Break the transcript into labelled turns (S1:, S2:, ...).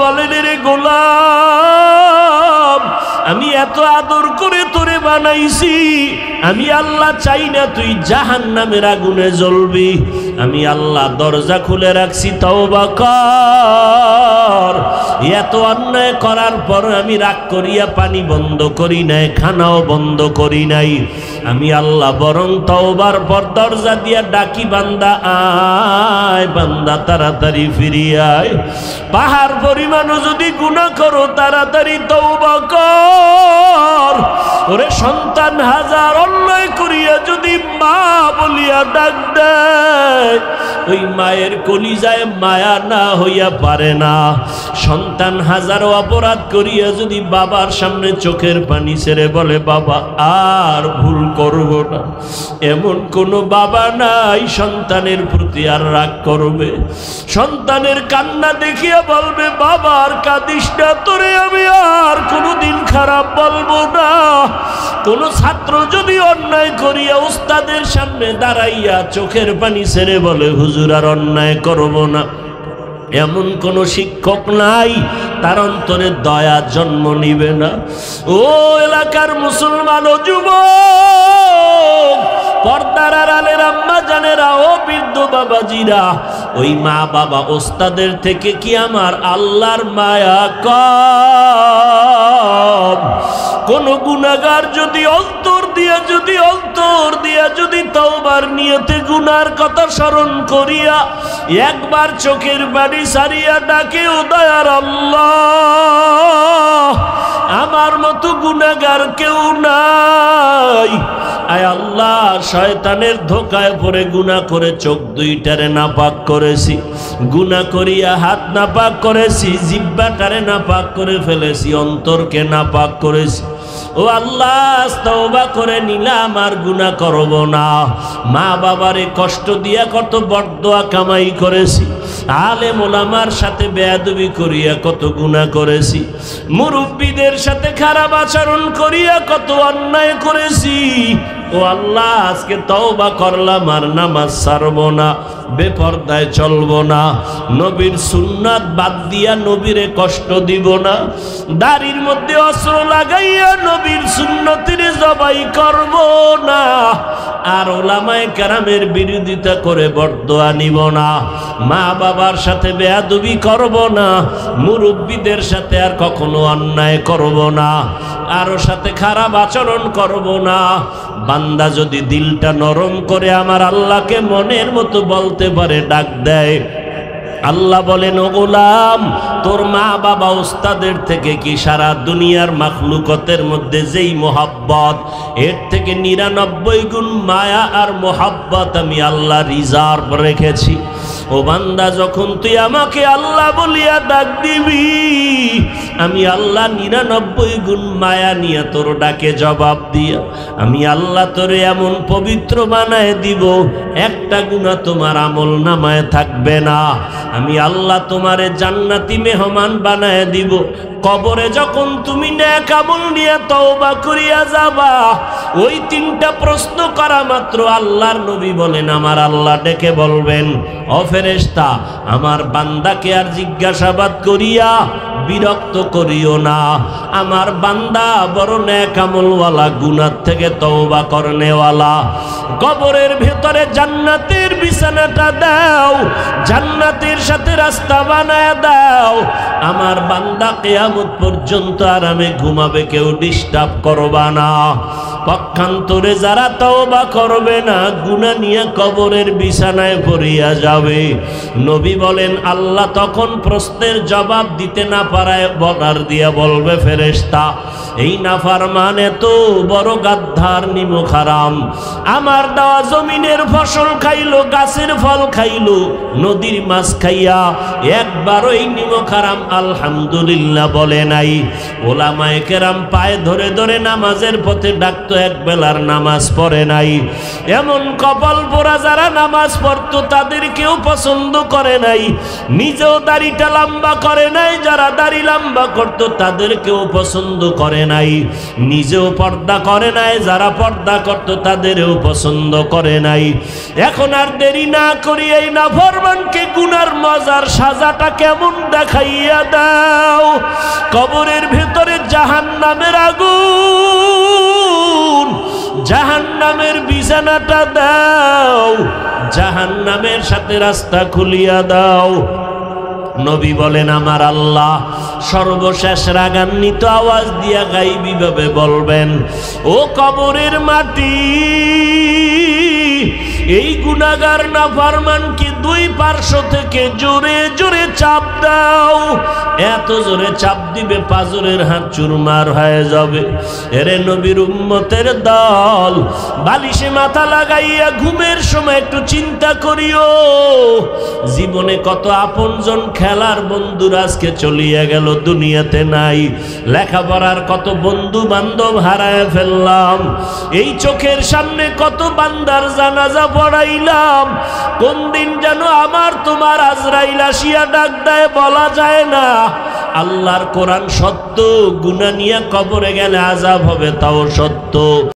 S1: বলেন, রে গোলাম, আমি এত আদর করে তোরে বানাইছি, আমি আল্লাহ চাই না তুই জাহান্নামের আগুনে জ্বলবি। আমি আল্লাহ দরজা খুলে রাখছি, তওবা কর। এত অন্যায় করার পর আমি রাগ করিয়া পানি বন্ধ করি নাই, খানাও বন্ধ করি নাই। আমি আল্লাহ বরং তওবার পর দরজা দিয়া ডাকি, বান্দা আয়, বান্দা তাড়াতাড়ি ফিরিয়ে আয়। পাহাড় পরিমাণও যদি গুনাহ করো, তাড়াতাড়ি তওবা কর। ওরে সন্তান হাজার অন্যায় করিয়া যদি মা বলিয়া ডাক দেয়, ওই মায়ের কলিজায় মায়া না হইয়া পারে না। সন্তান হাজারো অপরাধ করিয়া যদি বাবার সামনে চোখের পানি ছেড়ে বলে, বাবা আর ভুল করব না, এমন কোনো বাবা নাই সন্তানের প্রতি আর রাগ করবে। সন্তানের কান্না দেখিয়া বলবে, বাবা আর কাঁদিস না, তোরে আমি আর কোনোদিন খারাপ বলবো না। কোন ছাত্র যদি অন্যায় করিয়া উস্তাদের সামনে দাঁড়াইয়া চোখের পানি ছেড়ে বলে, হুজুর আর অন্যায় করব না, এমন কোন শিক্ষক নাই, তার অন্তরে দয়া জন্ম নিবে না। ও এলাকার মুসলমান ও যুবক, পর্দার আড়ালের আম্মা জানেরা, ও বৃদ্ধ বাবাজিরা, ওই মা বাবা ওস্তাদের থেকে কি আমার আল্লাহর মায়া কম? কোন গুনাহগার যদি অন্তর দিয়া যদি তওবার নিয়তে গুনার কথা স্মরণ করিয়া একবার চোখের পানি সারিয়া ডাকে, ও দয়ার আল্লাহ, আমার মতো গুনাহগার কেউ নাই। আয় আল্লাহ, শয়তানের ধোকায় পড়ে গুনাহ করে চোখ দুইটারে নাপাক করেছি, গুনাহ করিয়া হাত নাপাক করেছি, জিহ্বাটারে নাপাক করে ফেলেছি, অন্তরকে নাপাক করেছি। ও আল্লাহ, তওবা করে নিলাম, আর গুনাহ করব না। মা বাবারে কষ্ট দিয়া কত বরদোয়া কামাই করেছি, আলেম ওলামার সাথে বেয়াদবি করিয়া কত গুনাহ করেছি, মুরব্বীদের সাথে খারাপ আচরণ করিয়া কত অন্যায় করেছি। ও আল্লাহ, আজকে তওবা করলাম, আর নামাজ ছাড়ব না, বেপরদায় চলব না, নবীর সুন্নাত বাদ দিয়া নবীরে কষ্ট দিব না, দাড়ির মধ্যে অস্ত্র লাগাইয়া নবীর সুন্নতের জবাই করব না, আর ওলামায়ে কেরামের বিরোধিতা করে বরদোয়া নিব না, মা বাবার সাথে বেয়াদবি করব না, মুরব্বীদের সাথে আর কখনো অন্যায় করব না, কারো সাথে খারাপ আচরণ করব না। বান্দা যদি দিলটা নরম করে আমার আল্লাহকে মনের মতো বলতে পারে, ডাক দেয়, আল্লাহ বলেন, ও গোলাম, তোর মা বাবা ওস্তাদের থেকে কি সারা দুনিয়ার মাখলুকতের মধ্যে যেই মোহাব্বত, এর থেকে 99 গুণ মায়া আর মোহাব্বত আমি আল্লাহ রিজার্ভ রেখেছি। ও বান্দা, যখন তুই আমাকে আল্লাহ বলিয়া ডাক দিবি, আমি আল্লাহ 99 গুণ মায়া নিয়ে তোর ডাকে জবাব দিয়া আমি আল্লাহ তোরে এমন পবিত্র বানায় দিব, একটা গুনাহ তোমার আমল নামায় থাকবে না। আমি আল্লাহ তোমারে জান্নাতি মেহমান বানায় দিব। কবরে যখন তুমি নেক আমল নিয়ে তওবা করিয়া যাবা, ওই 3টা প্রশ্ন করা মাত্র আল্লাহর নবী বলেন, আমার আল্লাহ ডেকে বলবেন, ও ফেরেশতা, আমার বান্দাকে আর জিজ্ঞাসাবাদ করিয়া বিরক্ত করিও না, আমার বান্দা বড় নেক আমলওয়ালা, গুনাহ থেকে তওবা করনেওয়ালা। কবরের ভেতরে জান্নাতের বিছানাটা দাও, জান্নাতের সাথে রাস্তা বানায় দাও, আমার বান্দা কিয়ামত পর্যন্ত আরামে ঘুমাবে, কেউ ডিস্টার্ব করবা না। পক্ষান্তরে যারা তওবা করবে না, গুনাহ নিয়ে কবরের বিছানায় পড়িয়া যাবে, নবী বলেন আল্লাহ তখন প্রশ্নের জবাব দিতে না পারায় বর্ডার দিয়া বলবে, ফেরেশতা, এই নাফরমান এত বড় গাদ্দার নিমক হারাম, আমার দেওয়া জমিনের ফসল খাইলো, গাছের ফল খাইলো, নদীর মাছ খাইয়া একবারও এই নিমক হারাম আলহামদুলিল্লাহ বলে নাই। ওলামায়ে কেরাম পায়ে ধরে ধরে নামাজের পথে ডাকতো, এক বেলার নামাজ পড়ে নাই। এমন কপাল পোড়া যারা নামাজ পড়তো তাদের কেউ পছন্দ করে নাই, নিজেও দাড়িটা লম্বা করে নাই, যারা দাড়ি লম্বা করতো তাদের কেউ পছন্দ করে নাই, নিজেও পর্দা করে নাই, যারা পর্দা করতো তাদেরও পছন্দ করে নাই। এখন আর দেরি না করি এই নাফরমানকে গুনার মজার সাজাটা কেমন দেখাইয়া দাও। কবরের ভেতরে জাহান্নামের আগুন, জাহান্নামের বিছানাটা দাও, জাহান্নামের সাথে রাস্তা খুলিয়া দাও। নবী বলেন আমার আল্লাহ সর্বশেষ রাগান্বিত আওয়াজ দিয়া গাইবি ভাবে বলবেন, ও কবরের মাটি, এই গুনাহগার নাফরমানকে দুই পার্শ্ব থেকে জোরে জোরে চাপ দাও। এত জোরে চাপ দিবে পাজরের হাত চুরমার হয়ে যাবে। এরে নবীর উম্মতের দল, বালিশে মাথা লাগাইয়া ঘুমের সময় একটু চিন্তা করিও, জীবনে কত আপনজন খেলার বন্ধুরা আজকে চলিয়া গেল, দুনিয়াতে নাই। লেখাপড়ার কত বন্ধু বান্ধব হারায় ফেললাম। এই চোখের সামনে কত বান্দার জানাজা পড়াইলাম। কোন দিন যেন আমার তোমার আজরাইল আসিয়া ডাক দেয় বলা যায় না। আল্লাহর কোরআন সত্য, গুনাহ নিয়ে কবরে গেলে আযাব হবে তাও সত্য।